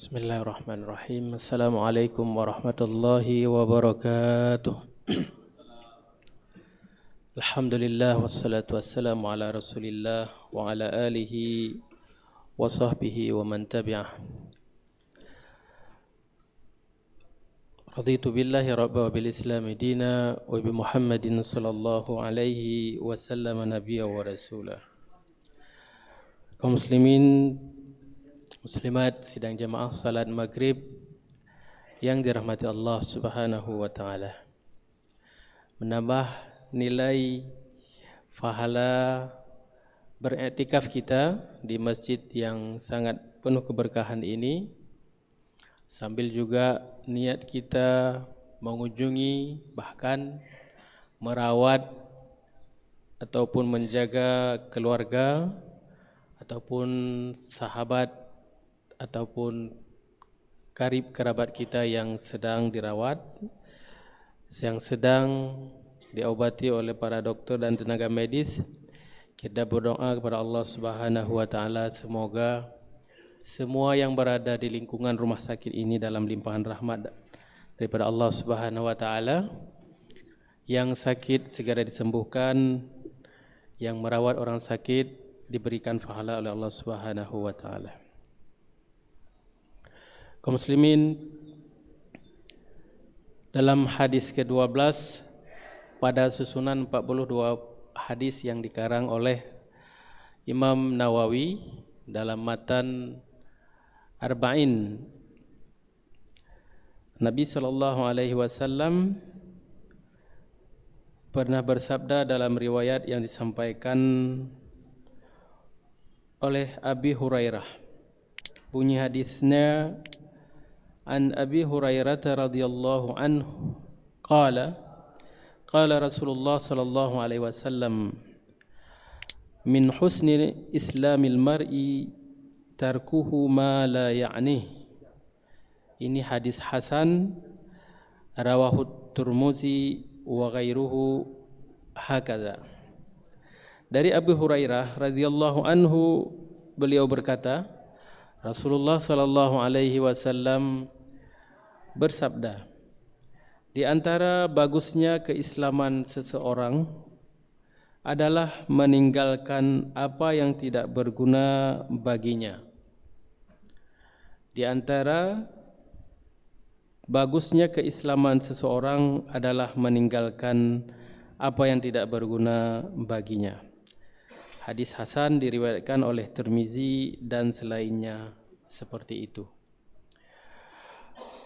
Bismillahirrahmanirrahim. Assalamualaikum warahmatullahi wabarakatuh. Alhamdulillah wassalatu wassalamu ala Rasulillah wa ala alihi wa sahbihi wa man tabi'ah. Raditu billahi rabba wa bil islami dina wa bi Muhammadin sallallahu alaihi wasallam nabiyya wa rasulah. Kaum muslimin muslimat sidang jamaah salat maghrib yang dirahmati Allah Subhanahu wa taala. Menambah nilai pahala beriktikaf kita di masjid yang sangat penuh keberkahan ini, sambil juga niat kita mengunjungi bahkan merawat ataupun menjaga keluarga ataupun sahabat ataupun karib kerabat kita yang sedang dirawat, yang sedang diobati oleh para dokter dan tenaga medis. Kita berdoa kepada Allah Subhanahu wa taala semoga semua yang berada di lingkungan rumah sakit ini dalam limpahan rahmat daripada Allah Subhanahu wa taala. Yang sakit segera disembuhkan, yang merawat orang sakit diberikan pahala oleh Allah Subhanahu wa taala. Kaum muslimin, dalam hadis ke-12 pada susunan 42 hadis yang dikarang oleh Imam Nawawi dalam matan Arba'in, Nabi sallallahu alaihi wasallam pernah bersabda dalam riwayat yang disampaikan oleh Abi Hurairah. Bunyi hadisnya, An Abi Hurairah radhiyallahu anhu qala qala Rasulullah sallallahu alaihi wasallam min husni islamil mar'i tarkuhu ma la ya'nih. Ini hadis hasan rawahu Tirmizi wa ghairuhu hakadha. Dari Abu Hurairah radhiyallahu anhu, beliau berkata, Rasulullah sallallahu alaihi wasallam bersabda, di antara bagusnya keislaman seseorang adalah meninggalkan apa yang tidak berguna baginya. Di antara bagusnya keislaman seseorang adalah meninggalkan apa yang tidak berguna baginya. Hadis hasan diriwayatkan oleh Tirmizi dan selainnya seperti itu.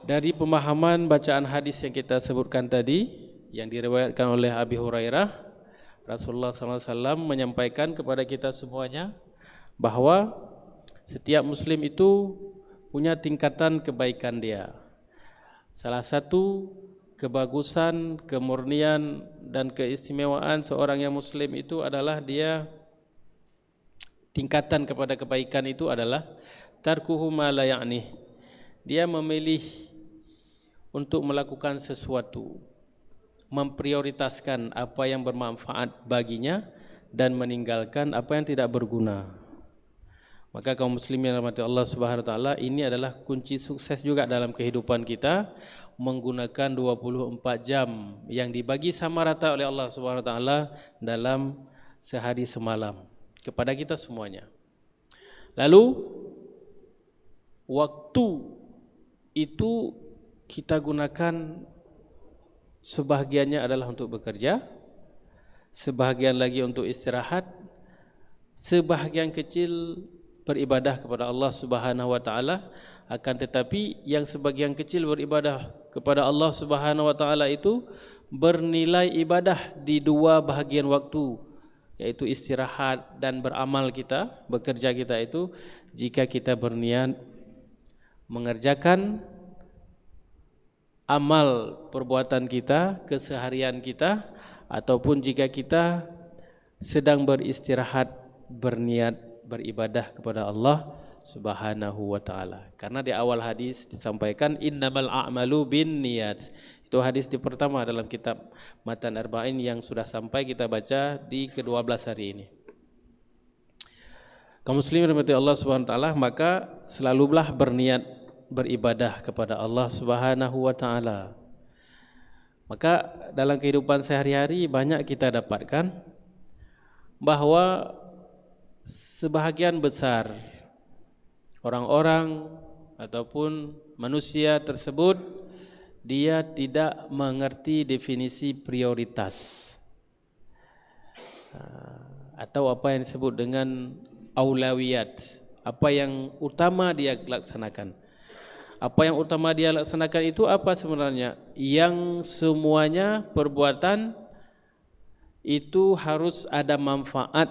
Dari pemahaman bacaan hadis yang kita sebutkan tadi, yang diriwayatkan oleh Abi Hurairah, Rasulullah SAW menyampaikan kepada kita semuanya bahwa setiap muslim itu punya tingkatan kebaikan dia. Salah satu kebagusan, kemurnian dan keistimewaan seorang yang muslim itu adalah dia, tingkatan kepada kebaikan itu adalah tarkuhu ma la ya'nih. Dia memilih untuk melakukan sesuatu, memprioritaskan apa yang bermanfaat baginya dan meninggalkan apa yang tidak berguna. Maka kaum muslimin rahmati Allah Subhanahu wa taala, ini adalah kunci sukses juga dalam kehidupan kita, menggunakan 24 jam yang dibagi sama rata oleh Allah Subhanahu wa taala dalam sehari semalam kepada kita semuanya. Lalu waktu itu kita gunakan, sebahagiannya adalah untuk bekerja, sebahagian lagi untuk istirahat, sebahagian kecil beribadah kepada Allah Subhanahu wa taala. Akan tetapi yang sebagian kecil beribadah kepada Allah Subhanahu wa taala itu bernilai ibadah di dua bahagian waktu, yaitu istirahat dan beramal kita, bekerja kita itu, jika kita berniat mengerjakan amal perbuatan kita, keseharian kita, ataupun jika kita sedang beristirahat berniat beribadah kepada Allah Subhanahu wa taala. Karena di awal hadis disampaikan innamal a'malu binniyat. Itu hadis di pertama dalam kitab Matan Arba'in yang sudah sampai kita baca di ke-12 hari ini. Kaum muslimin rahmati Allah Subhanahu wa taala, maka selalulah berniat beribadah kepada Allah Subhanahu wa taala. Maka dalam kehidupan sehari-hari banyak kita dapatkan bahwa sebahagian besar orang-orang ataupun manusia tersebut dia tidak mengerti definisi prioritas atau apa yang disebut dengan aulawiyat, apa yang utama dia laksanakan. Apa yang utama dia laksanakan itu apa sebenarnya? Yang semuanya perbuatan itu harus ada manfaat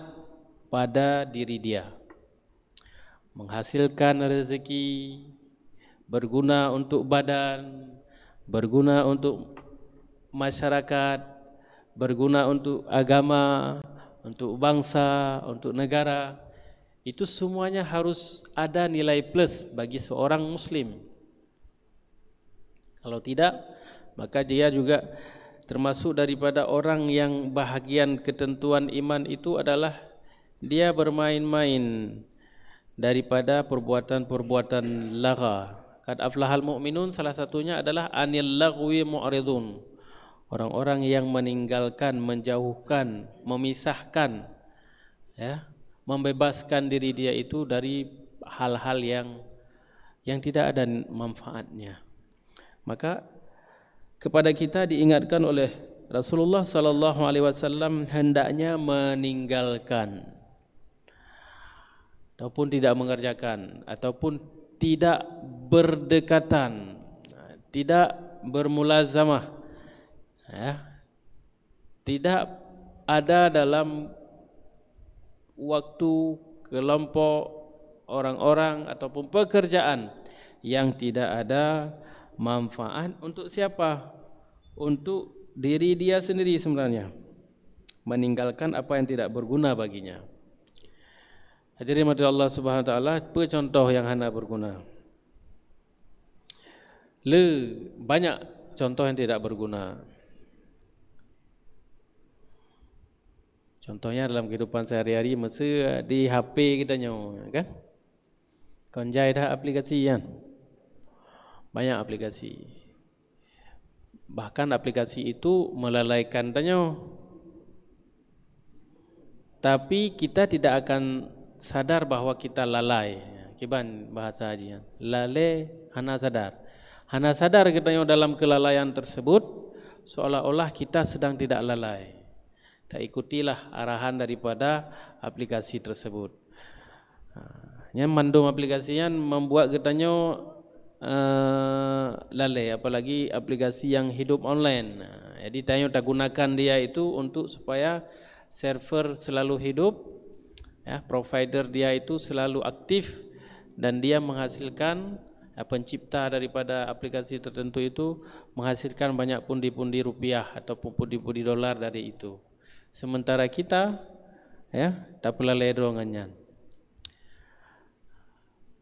pada diri dia. Menghasilkan rezeki, berguna untuk badan, berguna untuk masyarakat, berguna untuk agama, untuk bangsa, untuk negara. Itu semuanya harus ada nilai plus bagi seorang muslim. Kalau tidak, maka dia juga termasuk daripada orang yang bahagian ketentuan iman itu adalah dia bermain-main daripada perbuatan-perbuatan lagha. Qad aflahal mu'minun, salah satunya adalah anil lagwi mu'ridun. Orang-orang yang meninggalkan, menjauhkan, memisahkan, ya, membebaskan diri dia itu dari hal-hal yang tidak ada manfaatnya. Maka kepada kita diingatkan oleh Rasulullah sallallahu alaihi wasallam hendaknya meninggalkan ataupun tidak mengerjakan ataupun tidak berdekatan, tidak bermulazamah, ya, tidak ada dalam waktu kelompok orang-orang ataupun pekerjaan yang tidak ada manfaat untuk siapa? Untuk diri dia sendiri sebenarnya. Meninggalkan apa yang tidak berguna baginya. Hadirin mati Allah Subhanahu wa taala, apa contoh yang hana berguna? Banyak contoh yang tidak berguna. Contohnya dalam kehidupan sehari-hari mesti di HP kita nyawa, kan? Konjai dah aplikasi kan? Banyak aplikasi. Bahkan aplikasi itu melalaikan tanya. Tapi kita tidak akan sadar bahwa kita lalai. Kiban bahasa haji. Lalai hana sadar. Hana sadar kita dalam kelalaian tersebut seolah-olah kita sedang tidak lalai. Tak ikutilah arahan daripada aplikasi tersebut. Yang mandum aplikasinya membuat kitanya lalai, apalagi aplikasi yang hidup online. Jadi tanya tak gunakan dia itu untuk supaya server selalu hidup, ya, provider dia itu selalu aktif dan dia menghasilkan, pencipta daripada aplikasi tertentu itu menghasilkan banyak pundi-pundi rupiah ataupun pundi-pundi dolar dari itu. Sementara kita, ya, tak lalai doangannya.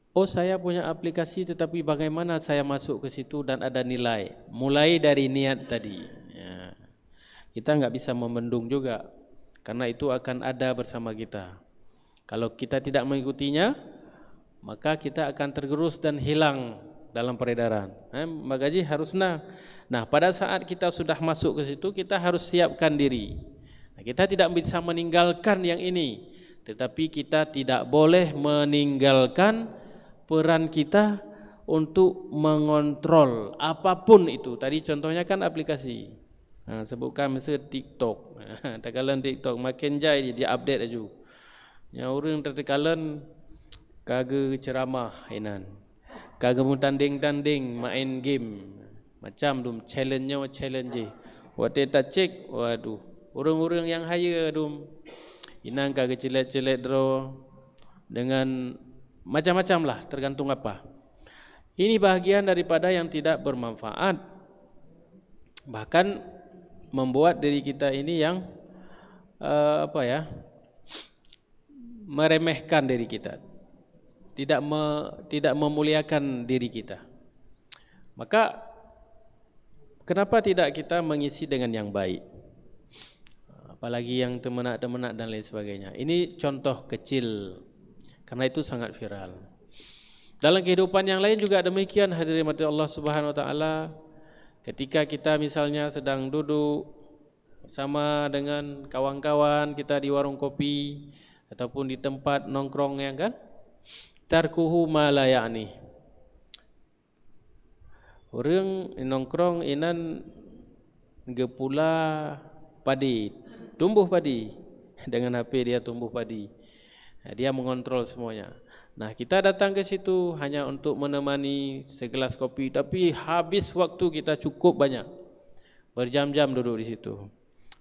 Oh, saya punya aplikasi tetapi bagaimana saya masuk ke situ dan ada nilai? Mulai dari niat tadi. Ya. Kita enggak bisa membendung juga karena itu akan ada bersama kita. Kalau kita tidak mengikutinya, maka kita akan tergerus dan hilang dalam peredaran. Mbak Gaji harus nah. Nah, pada saat kita sudah masuk ke situ, kita harus siapkan diri. Nah, kita tidak bisa meninggalkan yang ini, tetapi kita tidak boleh meninggalkan peran kita untuk mengontrol apapun itu. Tadi contohnya kan aplikasi. Sebutkan misalnya TikTok. Tak kalan TikTok makin jai dia update aja. Yang orang tertekalan kagak ceramah inan. Kagak mau tanding-tanding main game. Macam tu challenge-nya challenge. Waktu tak cek, waduh. Orang-orang yang haya dum. Inan kagak celet-celet draw dengan macam-macam lah, tergantung apa. Ini bahagian daripada yang tidak bermanfaat. Bahkan membuat diri kita ini yang meremehkan diri kita. Tidak memuliakan diri kita. Maka kenapa tidak kita mengisi dengan yang baik? Apalagi yang temenak-temenak dan lain sebagainya. Ini contoh kecil. Karena itu sangat viral. Dalam kehidupan yang lain juga demikian, hadirin mati Allah Subhanahu wa taala. Ketika kita misalnya sedang duduk bersama dengan kawan-kawan kita di warung kopi ataupun di tempat nongkrong, ya kan? Tarkuhu ma la ya'ni. Orang nongkrong inan gepula padi, tumbuh padi. Dengan HP dia tumbuh padi. Dia mengontrol semuanya. Nah, kita datang ke situ hanya untuk menemani segelas kopi, tapi habis waktu kita cukup banyak. Berjam-jam duduk di situ.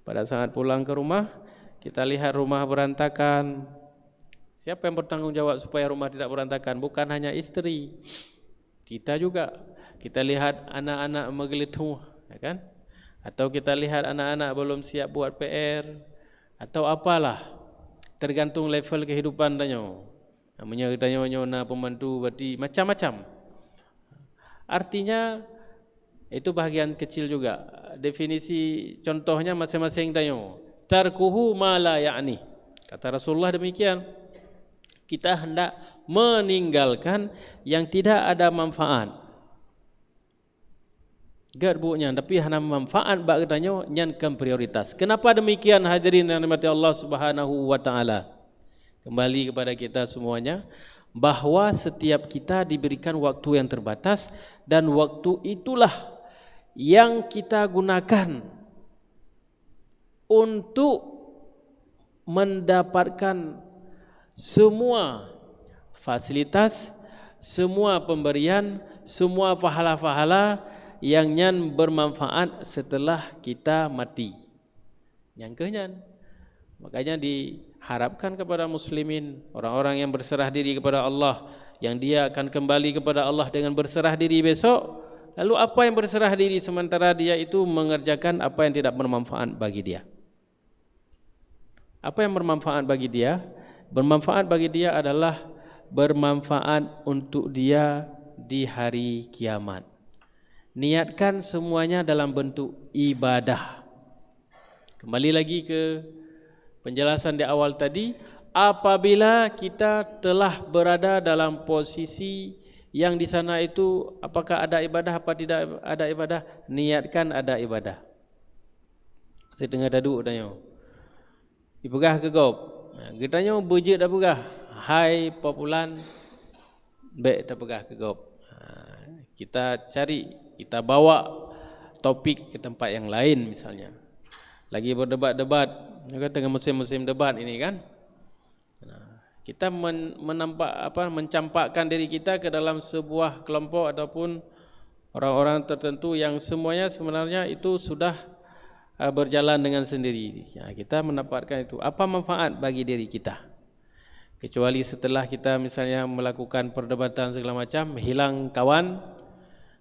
Pada saat pulang ke rumah, kita lihat rumah berantakan. Siapa yang bertanggung jawab supaya rumah tidak berantakan? Bukan hanya istri, kita juga. Kita lihat anak-anak menggelitung, ya kan? Atau kita lihat anak-anak belum siap buat PR, atau apalah. Tergantung level kehidupan tanya. Namanya tanya nyona pembantu berarti macam-macam. Artinya itu bahagian kecil juga. Definisi contohnya masing-masing tanya. Tarkuhu ma la ya'ni. Kata Rasulullah demikian. Kita hendak meninggalkan yang tidak ada manfaat. Gak buatnya, tapi hanya manfaat bak katanya nyankan prioritas. Kenapa demikian hadirin yang dirahmati Allah Subhanahu wa taala? Kembali kepada kita semuanya, bahwa setiap kita diberikan waktu yang terbatas, dan waktu itulah yang kita gunakan untuk mendapatkan semua fasilitas, semua pemberian, semua pahala-pahala yang nyan bermanfaat setelah kita mati. Yang kenyan. Makanya diharapkan kepada muslimin, orang-orang yang berserah diri kepada Allah, yang dia akan kembali kepada Allah dengan berserah diri besok. Lalu apa yang berserah diri sementara dia itu mengerjakan apa yang tidak bermanfaat bagi dia? Apa yang bermanfaat bagi dia? Bermanfaat bagi dia adalah bermanfaat untuk dia di hari kiamat. Niatkan semuanya dalam bentuk ibadah. Kembali lagi ke penjelasan di awal tadi, apabila kita telah berada dalam posisi yang di sana itu apakah ada ibadah apa tidak ada ibadah, niatkan ada ibadah. Saya tengah duduk tanya, dipegah ke gop. Kita tanya budget dah pegah. Hai populan, baik tak pegah ke gop. Kita cari, kita bawa topik ke tempat yang lain misalnya. Lagi berdebat-debat, tengah musim-musim debat ini kan. Kita mencampakkan diri kita ke dalam sebuah kelompok ataupun orang-orang tertentu yang semuanya sebenarnya itu sudah berjalan dengan sendiri. Ya, kita mendapatkan itu. Apa manfaat bagi diri kita? Kecuali setelah kita misalnya melakukan perdebatan segala macam, hilang kawan,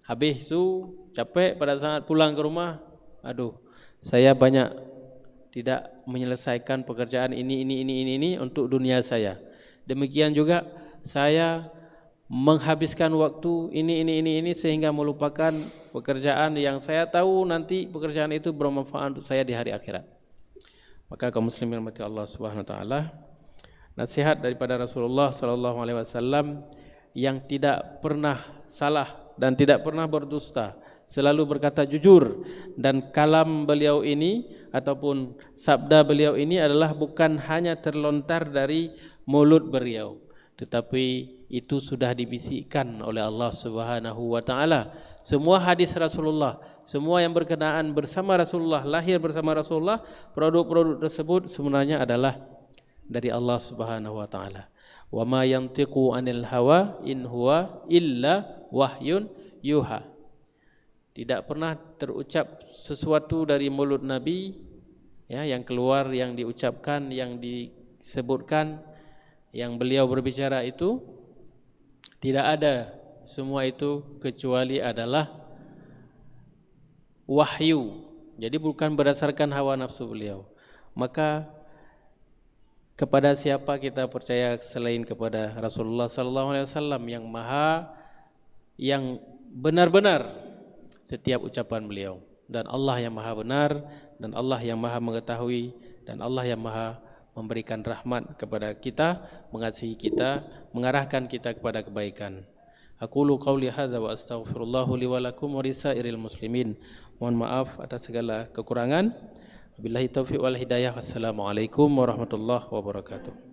habis itu capek pada saat pulang ke rumah, aduh, saya banyak tidak menyelesaikan pekerjaan ini untuk dunia saya. Demikian juga saya menghabiskan waktu ini sehingga melupakan pekerjaan yang saya tahu nanti pekerjaan itu bermanfaat untuk saya di hari akhirat. Maka kaum muslimin rahmati Allah Subhanahu wa taala, nasihat daripada Rasulullah sallallahu alaihi wasallam yang tidak pernah salah dan tidak pernah berdusta, selalu berkata jujur, dan kalam beliau ini ataupun sabda beliau ini adalah bukan hanya terlontar dari mulut beliau, tetapi itu sudah dibisikkan oleh Allah Subhanahu wa taala. Semua hadis Rasulullah, semua yang berkenaan bersama Rasulullah, lahir bersama Rasulullah, produk-produk tersebut sebenarnya adalah dari Allah Subhanahu wa taala. Wa ma yantiqu anil hawa in huwa illa wahyun yuha. Tidak pernah terucap sesuatu dari mulut Nabi, ya, yang keluar, yang diucapkan, yang disebutkan, yang beliau berbicara itu tidak ada semua itu kecuali adalah wahyu. Jadi bukan berdasarkan hawa nafsu beliau. Maka kepada siapa kita percaya selain kepada Rasulullah sallallahu alaihi wasallam yang benar-benar setiap ucapan beliau, dan Allah yang maha benar, dan Allah yang maha mengetahui, dan Allah yang maha memberikan rahmat kepada kita, mengasihi kita, mengarahkan kita kepada kebaikan. Aqulu qawli hadza wa astaghfirullahu li wa lakum wa lisairil muslimin. Mohon maaf atas segala kekurangan. Billahi taufiq wal hidayah. Assalamualaikum warahmatullahi wabarakatuh.